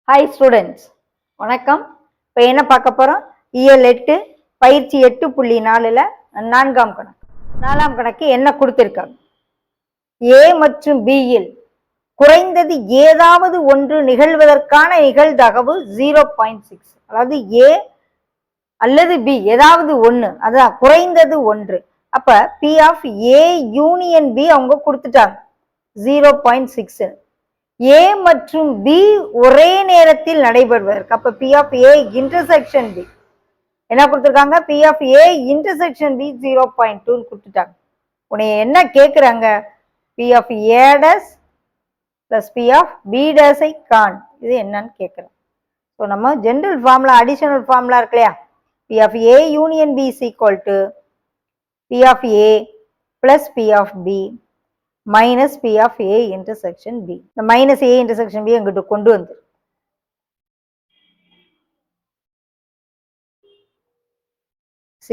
Hi students, வணக்கம். இப்போ என்ன பார்க்க போகிறோம்? இயல் 8 பயிற்சி 8.4ல் 4ஆம் கணக்கு. 4ஆம் கணக்கு என்ன கொடுத்துருக்காங்க? ஏ மற்றும் பியில் குறைந்தது ஏதாவது ஒன்று நிகழ்வதற்கான நிகழ்தகவு 0.6. அதாவது ஏ அல்லது பி ஏதாவது ஒன்று, அதான் குறைந்தது ஒன்று. அப்ப P of A union B அவங்க கொடுத்துட்டாங்க 0.6. ஏ மற்றும் பி ஒரே நேரத்தில் நடைபெறுவதற்கு, அப்ப P of A intersection B என்ன கொடுத்துருக்காங்க? P of A intersection B 0.2 கொடுத்துட்டாங்க. உன்னை என்ன கேட்குறாங்க? P of A dash plus P of B டேஸை கான். இது என்னன்னு கேட்குறேன். ஸோ நம்ம ஜென்ரல் ஃபார்முலா, அடிஷனல் ஃபார்முலா இருக்கு இல்லையா? P of A union B is equal to P of A plus P of B minus P of A intersection B. இந்த minus A intersection B எங்கிட்ட கொண்டு வந்து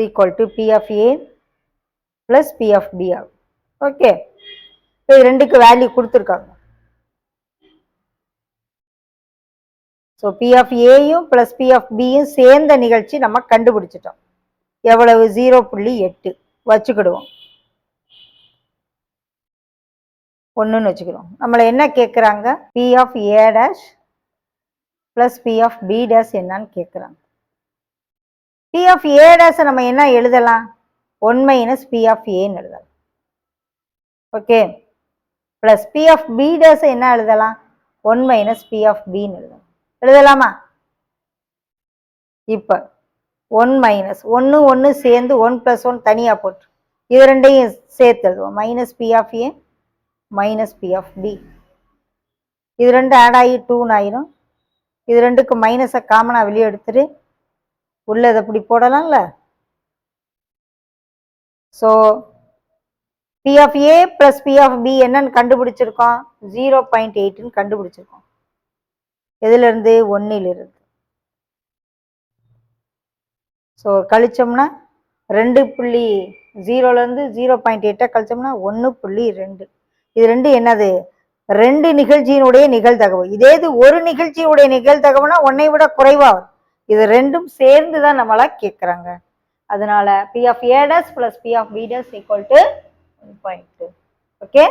equal to P of A plus P of B ஆகும். Okay, இப்போ இது ரெண்டுக்கு value கொடுத்துருக்காங்க. So P of ஏயும் பிளஸ் பி ஆஃப் பியும் சேர்ந்த நிகழ்ச்சி நம்ம கண்டுபிடிச்சிட்டோம். எவ்வளவு? 0.8 வச்சுக்கிடுவோம், 1ன்னு வச்சுக்கிறோம். நம்மளை என்ன கேட்குறாங்க? P of A dash plus P of B dash என்னன்னு கேட்குறாங்க. பி ஆஃப் ஏ டேஷை நம்ம என்ன எழுதலாம்? 1 மைனஸ் பி ஆஃப் ஏன்னு எழுதலாம். Okay, plus P of B டேஷை என்ன எழுதலாம்? 1 மைனஸ் பி ஆஃப் பின்னு எழுதலாம். எழுதலாமா? இப்போ 1 மைனஸ் 1 1 சேர்ந்து 1 + 1 தனியாக போட்டு இது ரெண்டையும் சேர்த்து எழுதுவோம். Minus P of A minus P of B. இது ரெண்டு ஆட் ஆகி 2ன்னு ஆயிரும். இது ரெண்டுக்கு மைனஸை காமனாக வெளியே எடுத்துட்டு உள்ளதை அப்படி போடலாம்ல. So P of A plus P of B என்னன்னு கண்டுபிடிச்சிருக்கோம்? 0.8ன்னு கண்டுபிடிச்சிருக்கோம். எதுலேருந்து? 1லிருந்து. ஸோ கழிச்சோம்னா 2.0லேருந்து 0.8 கழிச்சோம்னா 1.2. இது ரெண்டு என்னது? 2 நிகழ்ச்சியினுடைய நிகழ்தகவு. இதே இது ஒரு நிகழ்ச்சியினுடைய நிகழ்தகவுனா 1ஐ விட குறைவாகும். இது ரெண்டும் சேர்ந்து தான் நம்மளா கேட்குறாங்க. அதனால P of A dash plus P of B dash equal to 1.2. Okay.